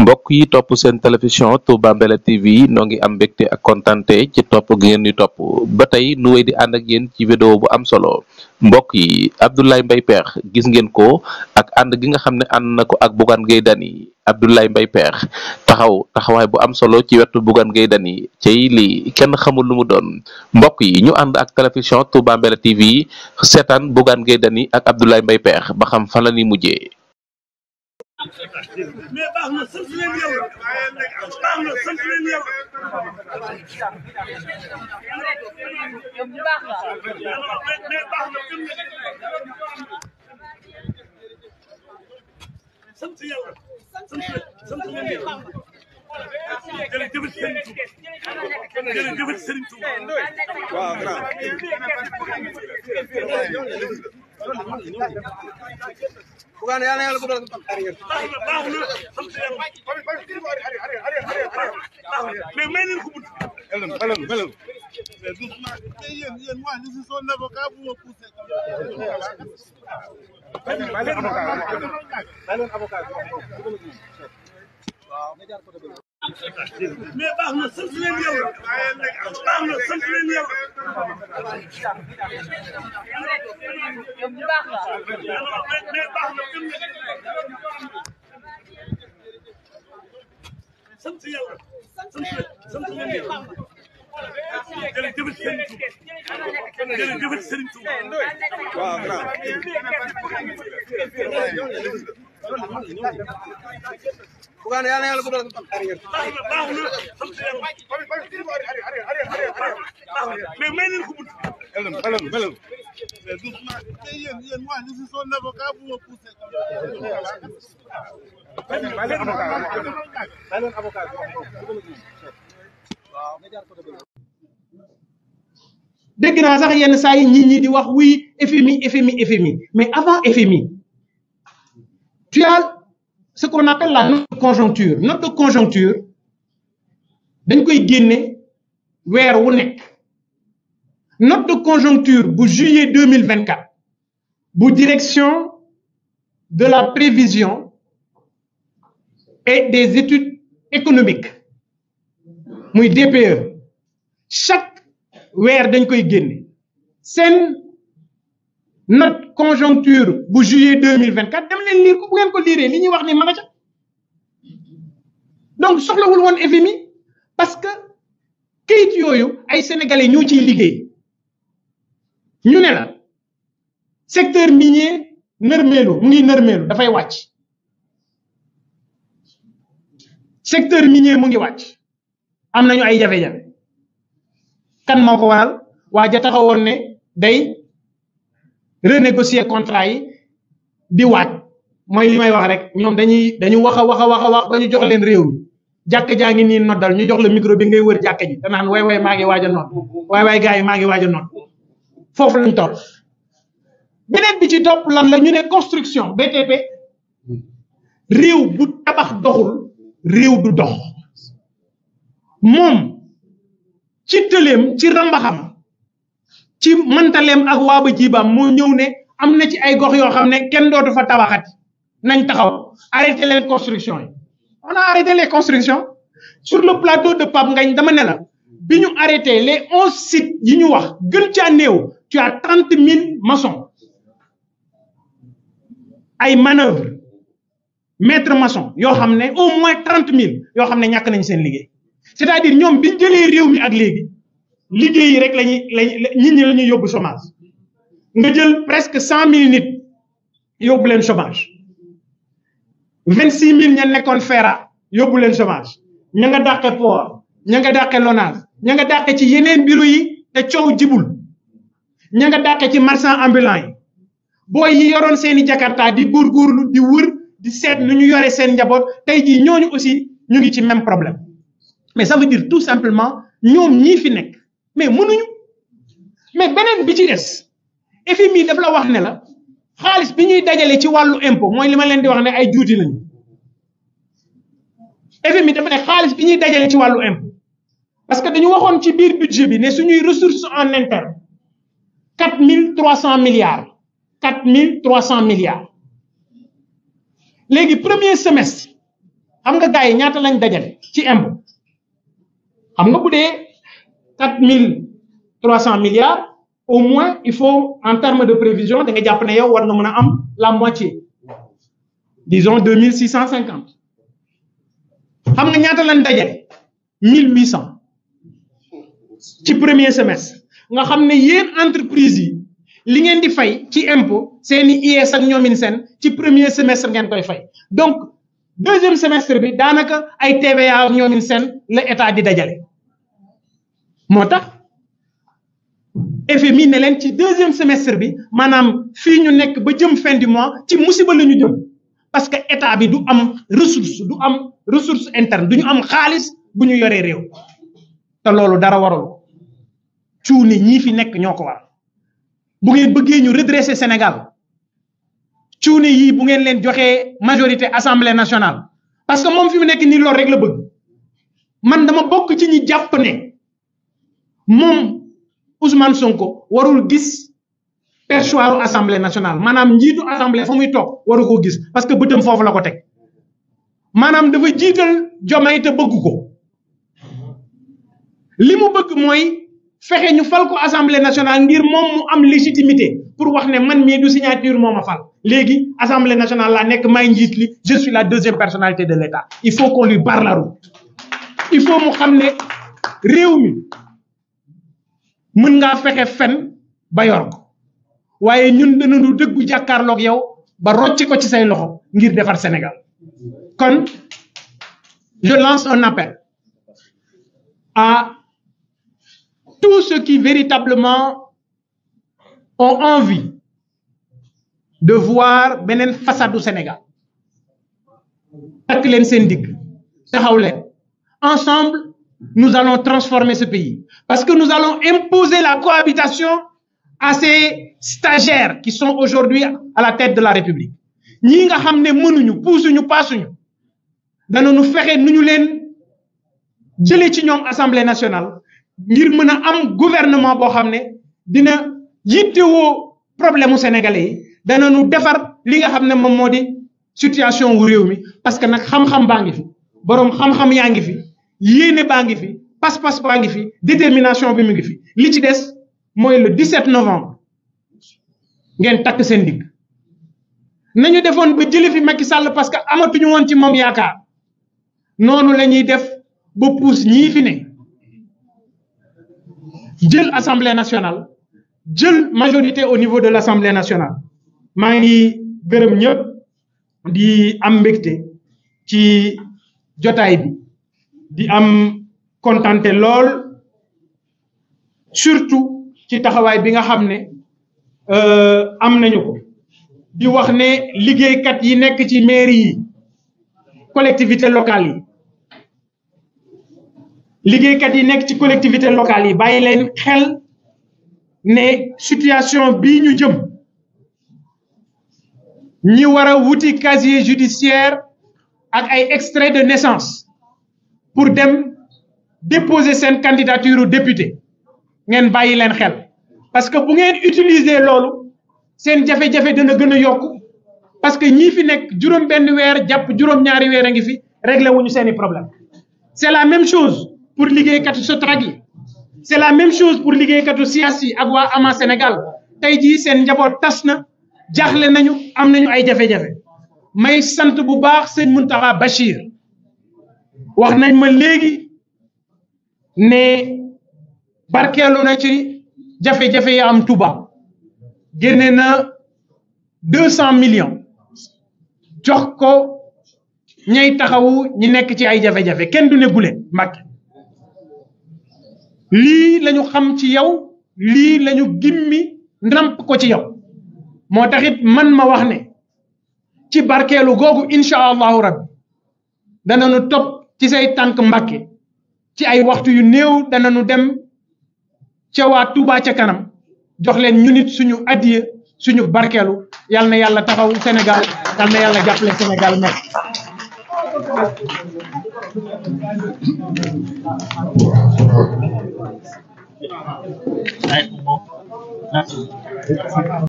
mbokk yi topp seen télévision Touba Mbella TV noo ngi am mbégte ak kontante ci topp gi ngeen di topp ba tey nu wéy di ànd ak yéen ci vidéo bu am solo mbokk yi Abdoulaye Mbaye Pekh gis ngeen ko ak ànd gi nga xam ne ànd na ko ak Bougane Gueye Dany Abdoulaye Mbaye Pekh taxawaay bu am solo ci wetu Bougane Gueye Dany cey lii kenn xamul lu mu doon mbokk yi ñu ànd ak télévision Touba Mbella TV seetaan Bougane Gueye Dany ak Abdoulaye Mbaye Pekh ba xam fan la ni mujjee. mais baax na sant leen yow baax na sant leen yow mais baax na sant yow sant leen yow jërëjëf Serigne Touba jërëjëf Serigne Touba waaw Bougane yàlla na yàlla guddal baax na sant yàlla mais may leen ko melal mais doucement yéen moi je suis son avocat vous me poussez mais baax na sant leen yow baax na sant leen yow mais baax na sant yow sant leen yow jërëjëf Serigne Touba jërëjëf Serigne Touba waaw Bougane yàlla na yàlla guddal baax na sant yàlla mais may leen ko melal mais doucement yéen moi je suis son avocat vous me poussez dégg naa sax yenn saa yi nit ñi di wax oui FMI mais avant FMI tu as ce qu'on appelle la note de conjoncture dañ koy génne weer wu nekk note de conjoncture bu juillet 2024 bu direction de la prévision et des études économiques muy DPE chaque weer dañ koy génne seen note conjoncture bu juillet 2024 dem leen lire ko bu ngeen ko liiree li ñuy wax ni ma nga ca donc soxlawul woon FMI parce que kayit yooyu ay sénégalais ñoo ciy liggéey ñu ne la secteur minier nërmeelu mu ngi nërmeelu dafay wàcc secteur minier mu ngi wàcc am nañu ay jafe-jafe kan moo ko waral waa ja taxawoon ne day renégocier contrat yi di waaj mooy li may wax rek ñoom dañu wax ba ñu jox leen réew mi jàkk jaa ngi nii noddal ñu jox la micro bi ngay wër jàkk ji te naan waay maa ngi waaj a nodd waay gars yi maa ngi waaj a nodd foofu lañ toll beneen bi ci topp lan la ñu ne construction BTP réew bu tabax doxul réew du dox moom ci tëleem ci rambaxam ci mantaleem ak waaba jibaam moo ñëw ne am na ci ay gox yoo xam ne kenn dootu fa tabaxati nañ taxaw arrêté les constructions yi on a arrêté les constructions sur le plateau de Pape Ngagne dama ne la bi ñu arrêté les 11 sites yi ñu wax gën caa néew tu as 30 000 maçons ay manœuvre maître maçon yoo xam ne au moins 30 000 yoo xam ne ñàkk nañ seen liggéey c'est-à-dire ñoom biñ jëlee réew mi ak léegi liggéey yi rek nit ñi la ñuy yóbbu chômage nga jël presque 100 000 nit yóbbu leen chômage 26 000 ña nekkoon FERA yóbbu leen chômage ña nga dàqe port ña nga dàqe LONASE ña nga dàqe ci yeneen bureau yi te coow jibul ña nga dàqe ci marchand ambulant yi booy yi yoroon seeni jakarta di góorgóorlu di wër di seet nu ñu yore seen njaboot tey jii ñooñu aussi ñu ngi ci même problème mais ça veut dire tout simplement ñoom ñii fi nekk mais mënuñu mais beneen bi ci des FMI daf la wax ne la xaalis bi ñuy dajale ci wàllu impôt mooy li ma leen di wax ne ay juuti lañu FMI dafa ne xaalis bi ñuy dajale ci wàllu impôt parce que dañu waxoon ci biir budget bi ne suñuy ressources en interne 4300 milliards 4300 milliards léegi premier semestre xam nga gars yi ñaata lañ dajale ci impôt xam nga bu dee 4300 milliards au moins il faut en termes de prévision da nga jàpp ne yow war na mën a am la moitié disons 2650 xam nga ñaata lañ dajale 1800 ci premier semestre nga xam ne yéen entreprise yi li ngeen di fay ci impôt seeni IS ak ñoomin seen ci premier semestre ngeen koy fay donc deuxième semestre bi daanaka ay TVA ak ñoomin seen la état di dajale moo tax FMI ne leen ci deuxième semestre bi maanaam fii ñu nekk ba jëm fin du mois ci musiba la ñu jëm parce que état bi du am ressource interne du ñu am xaalis bu ñu yoree réew te loolu dara warul cuune ñii fi nekk ñoo ko war bu ngeen bëggee ñu redresser Sénégal cuune yii bu ngeen leen joxee majorité assemblée nationale parce que moom fi mu nekk nii loolu rek la bëgg man dama bokk ci ñi jàpp ne moom Ousmane Sonko warul gis perchoiru assemblée nationale maanaam njiitu assemblée fa muy toog waru ko gis parce que bëtam foofu la ko teg maanaam dafa jiital Diomaye te bëgg ko li mu bëgg mooy fexe ñu fal ko assemblée nationale ngir moom mu am légitimité pour wax ne man mii du signature moo ma fal léegi assemblée nationale laa nekk may njiit li je suis la deuxième personnalité de l'État il faut qu'on lui barre la route il faut mu xam ne réew mi mën ngaa fexe fen ba yor ko waaye ñun danañu dëggu jàkkaarloog yow ba rocci ko ci say loxo ngir defar Sénégal kon je lance un appel à tous ceux qui véritablement ont envie de voir beneen façade du Sénégal takk leen seen digg taxaw leen ensemble nous allons transformer ce pays parce que nous allons imposer la cohabitation à ces stagiaires qui sont aujourd'hui à la tête de la République ñii nga xam ne mënuñu puusuñu paasuñu danañu fexe nu ñu leen jëlee ci ñoom assemblée nationale ngir mën a am gouvernement boo xam ne dina yittewoo problème mu sénégalais yi danañu defar li nga xam ne moom moo di situation wu réew mi parce que nag xam-xam baa ngi fi boroom xam-xam yaa ngi fi yéene baa ngi fi pas-pas baa ngi fi détermination bi mu ngi fi li ci des mooy le 17 novembre ngeen takk seen digg nañu defoon ba jële fi Macky Sall parce que amatuñu woon ci moom yaakaar noonu la ñuy def ba pousse ñii fi ne jël assemblée nationale jël majorité au niveau de l'assemblée nationale maa ngi gërëm ñëpp di am mbégte ci jotaay bi di am kontante lool surtout ci taxawaay bi nga xam ne am nañu ko di wax ne liggéeykat yi nekk ci mairie yi collectivité locale yi liggéeykat yi nekk ci collectivité locale yi bàyyi leen xel ne situation bii ñu jëm ñi war a wuti casier judiciaire ak ay extrait de naissance pour dem déposer seen candidature député ngeen bàyyi leen xel parce que bu ngeen utiliser loolu seen jafe-jafe dana gën a yokk parce que ñii fi nekk juróom benn weer jàpp juróom-ñaari weer a ngi fi réglé wuñu seeni problème c'est la même chose pour liggéeykatu Sotrac yi c'est la même chose pour liggéeykatu SIAS yi ak waa Ama Sénégal tey jii seen njaboot tas na jaaxle nañu am nañu ay jafe-jafe may sant bu baax sëñ Mountakha Bachir wax nañ ma léegi ne barkeelu na ci jafe-jafe yi am Touba génne na 200 millions jox ko ñay taxawu ñi nekk ci ay jafe-jafe kenn du ne gule Mbàkke lii lañu xam ci yow lii lañu gimmi ndamp ko ci yow moo taxit man ma wax ne ci barkeelu googu incha allahu rabbi danañu topp ci say tànk Mbàkke ci ay waxtu yu néew danañu dem ca waa Touba ca kanam jox leen ñu nit suñu addiya suñu barkeelu yal na yàlla taxaw Sénégal yal na yàlla jàppale Sénégal merci